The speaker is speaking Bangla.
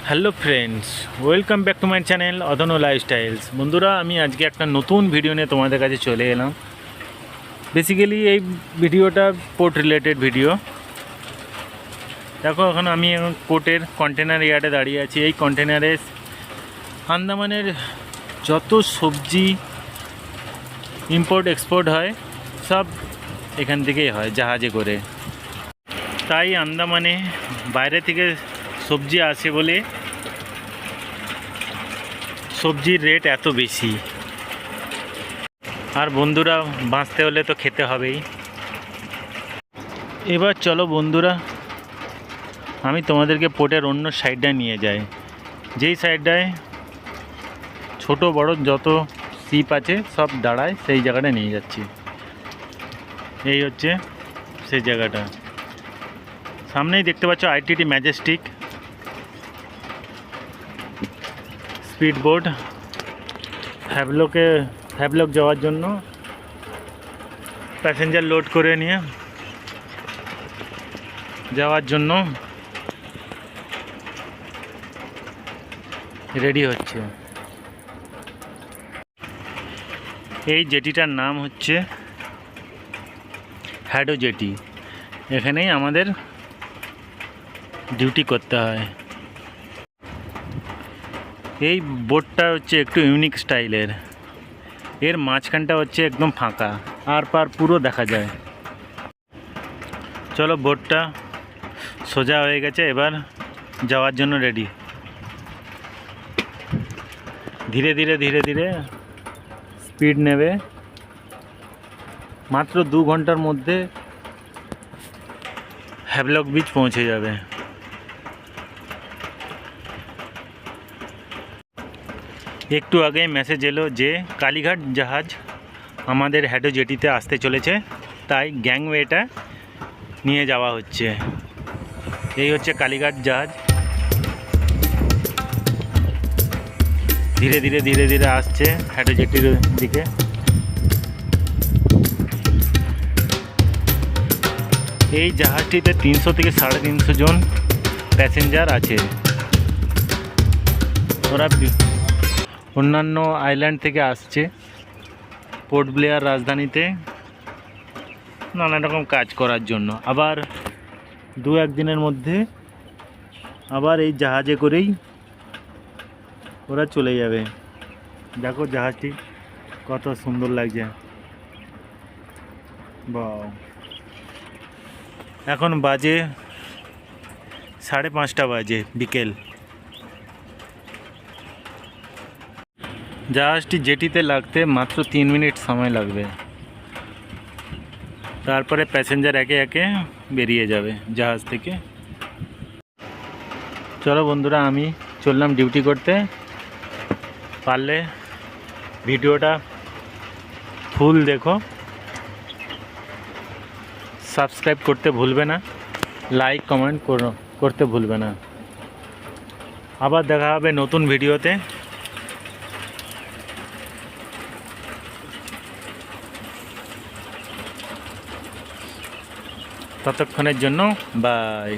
Hello friends, welcome back to my channel অদনো লাইফস্টাইলস। বন্ধুরা, আমি আজকে একটা নতুন ভিডিও নিয়ে তোমাদের কাছে চলে এলাম। বেসিক্যালি এই ভিডিওটা পোর্ট রিলেটেড ভিডিও। দেখো, এখন আমি পোর্টের কন্টেনার ইয়ার্ডে দাঁড়িয়ে আছি। এই কন্টেনারে আন্দামানের যত সবজি ইম্পোর্ট এক্সপোর্ট হয় সব এখান থেকেই হয় জাহাজে করে। তাই আন্দামানে বাইরে থেকে সবজি আসে বলে সবজির রেট এত বেশি। আর বন্ধুরা, বাঁচতে হলে তো খেতে হবেই। এবার চলো বন্ধুরা, আমি তোমাদেরকে পোর্টের অন্য সাইডটায় নিয়ে যাই, যেই সাইডটায় ছোট বড় যত শিপ আছে সব দাঁড়ায়, সেই জায়গাটা নিয়ে যাচ্ছি। এই হচ্ছে সেই জায়গাটা। সামনেই দেখতে পাচ্ছ ITT Majestic speed boat. Havelock যাওয়ার জন্য প্যাসেঞ্জার লোড করে নিয়ে যাওয়ার জন্য রেডি হচ্ছে। এই জেটিটার নাম হচ্ছে হ্যাডো জেটি। এখানেই আমাদের ডিউটি করতে হয়। এই বোটটা হচ্ছে একটু ইউনিক স্টাইলের। এর মাঝখানটা হচ্ছে একদম ফাঁকা, আর পার পুরো দেখা যায়। চলো, বোটটা সোজা হয়ে গেছে, এবার যাওয়ার জন্য রেডি। ধীরে ধীরে ধীরে ধীরে স্পিড নেবে। মাত্র 2 ঘন্টার মধ্যে হ্যাভলক বিচ পৌঁছে যাবে। একটু আগে মেসেজ এলো যে কালীঘাট জাহাজ আমাদের হ্যাডো জেটিতে আসতে চলেছে, তাই গ্যাংওয়েটা নিয়ে যাওয়া হচ্ছে। এই হচ্ছে কালীঘাট জাহাজ। ধীরে ধীরে ধীরে ধীরে আসছে হ্যাডো জেটির দিকে। এই জাহাজটিতে 300 থেকে 350 জন প্যাসেঞ্জার আছে। ওরা অন্যান্য আইল্যান্ড থেকে আসছে পোর্ট ব্লেয়ার রাজধানীতে নানা রকম কাজ করার জন্য। আবার 2-1 দিনের মধ্যে আবার এই জাহাজে করেই ওরা চলে যাবে। দেখো জাহাজটি কত সুন্দর লাগছে। বাহ! এখন বাজে 5:30 বাজে বিকেল। জাহাজটি জেটিতে লাগতে মাত্র 3 মিনিট সময় লাগবে। তারপরে প্যাসেঞ্জার একে একে বেরিয়ে যাবে জাহাজ থেকে। চলো বন্ধুরা, আমি চললাম ডিউটি করতে। পারলে ভিডিওটা ফুল দেখো, সাবস্ক্রাইব করতে ভুলবে না, লাইক কমেন্ট করতে ভুলবে না। আবার দেখা হবে নতুন ভিডিওতে। ততক্ষণের জন্য বাই।